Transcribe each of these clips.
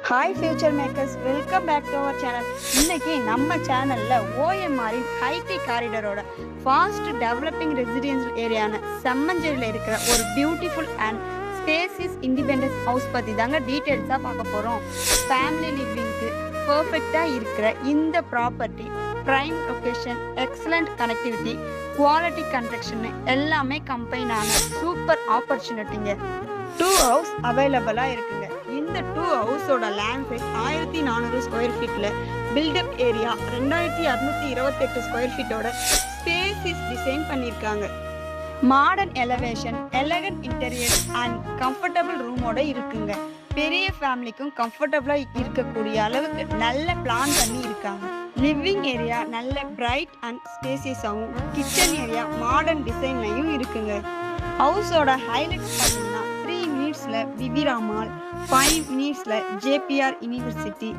Hi future makers, welcome back to our channel. இன்னைக்கு நம்ம சேனலில் ஓஎம்ஆரின் ஹைடி காரிடரோட ஃபாஸ்ட் டெவலப்பிங் ரெசிடென்ஷியல் ஏரியான செம்மஞ்சேரியில் இருக்கிற ஒரு beautiful and spacious independence house பற்றி தாங்க டீட்டெயில்ஸாக பார்க்க போகிறோம். ஃபேமிலி லிவிங்க்கு பர்ஃபெக்டாக இருக்கிற இந்த property prime location, excellent connectivity, quality construction எல்லாமே கம்பைன் ஆன சூப்பர் ஆப்பர்ச்சுனிட்டிங்க. 2 ஹவுஸ் அவைலபிளாக இருக்குங்க. இந்த 2 ஹவுஸோட லேண்ட் சைஸ் 1400 ஸ்கொயர் ஃபீட்டில், பில்டப் ஏரியா 2628 ஸ்கொயர் ஃபீட்டோட ஸ்பேசிஸ் டிசைன் பண்ணியிருக்காங்க. Modern elevation, elegant interior and comfortable ரூமோட இருக்குங்க. பெரிய ஃபேமிலிக்கும் கம்ஃபர்டபுளாக இருக்கக்கூடிய அளவுக்கு நல்ல பிளான் பண்ணி இருக்காங்க. லிவிங் ஏரியா நல்ல பிரைட் அண்ட் ஸ்பேசியஸாகவும், கிச்சன் ஏரியா மாடர்ன் டிசைன்லையும் இருக்குங்க. ஹவுஸோட ஹைலைட்ஸ் பார்த்தீங்கன்னா 3 மினிட்ஸில் விவிரா மால், 5 மினிட்ஸில் ஜேபிஆர் யூனிவர்சிட்டி,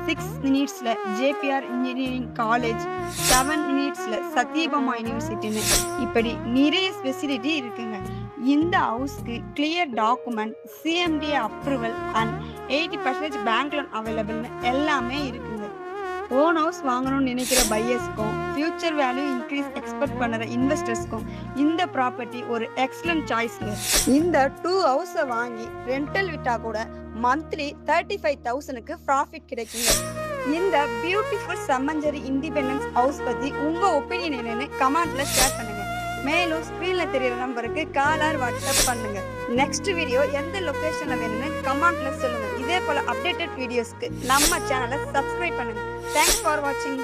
6 மினிட்ஸில் ஜேபிஆர் இன்ஜினியரிங் காலேஜ், 7 மினிட்ஸில் சத்யபாமா யூனிவர்சிட்டின்னு இப்படி நிறைய ஃபெசிலிட்டி இருக்குங்க. இந்த ஹவுஸ்க்கு clear document, CMDA approval and 80% bank loan அவைலபிள்னு எல்லாமே இருக்குங்க. ஓன் ஹவுஸ் வாங்கணும்னு நினைக்கிற பையர்ஸ்க்கும், ஃபியூச்சர் வேல்யூ இன்க்ரீஸ் எக்ஸ்பெக்ட் பண்ணுற இன்வெஸ்டர்ஸ்க்கும் இந்த ப்ராப்பர்ட்டி ஒரு எக்ஸலண்ட் சாய்ஸ்ங்க. இந்த 2 ஹவுஸை வாங்கி ரெண்டல் விட்டால் கூட மந்த்லி 35,000க்கு ப்ராஃபிட் கிடைக்குங்க. இந்த பியூட்டிஃபுல் செம்மஞ்சேரி இண்டிபெண்டன்ஸ் ஹவுஸ் பற்றி உங்கள் ஒப்பீனியன் என்னன்னு கமெண்ட்ல ஷேர் பண்ணுங்க. மேலும் ஸ்க்ரீனில் தெரியிற நம்பருக்கு கால் ஆர் வாட்ஸ்அப் பண்ணுங்க. நெக்ஸ்ட் வீடியோ எந்த லொக்கேஷனில் வேணும்னு கமெண்ட்ல சொல்லுங்க. இதே போல அப்டேட்டட் வீடியோஸ்க்கு நம்ம சேனலை சப்ஸ்கிரைப் பண்ணுங்க. தேங்க்ஸ் ஃபார் வாட்சிங்.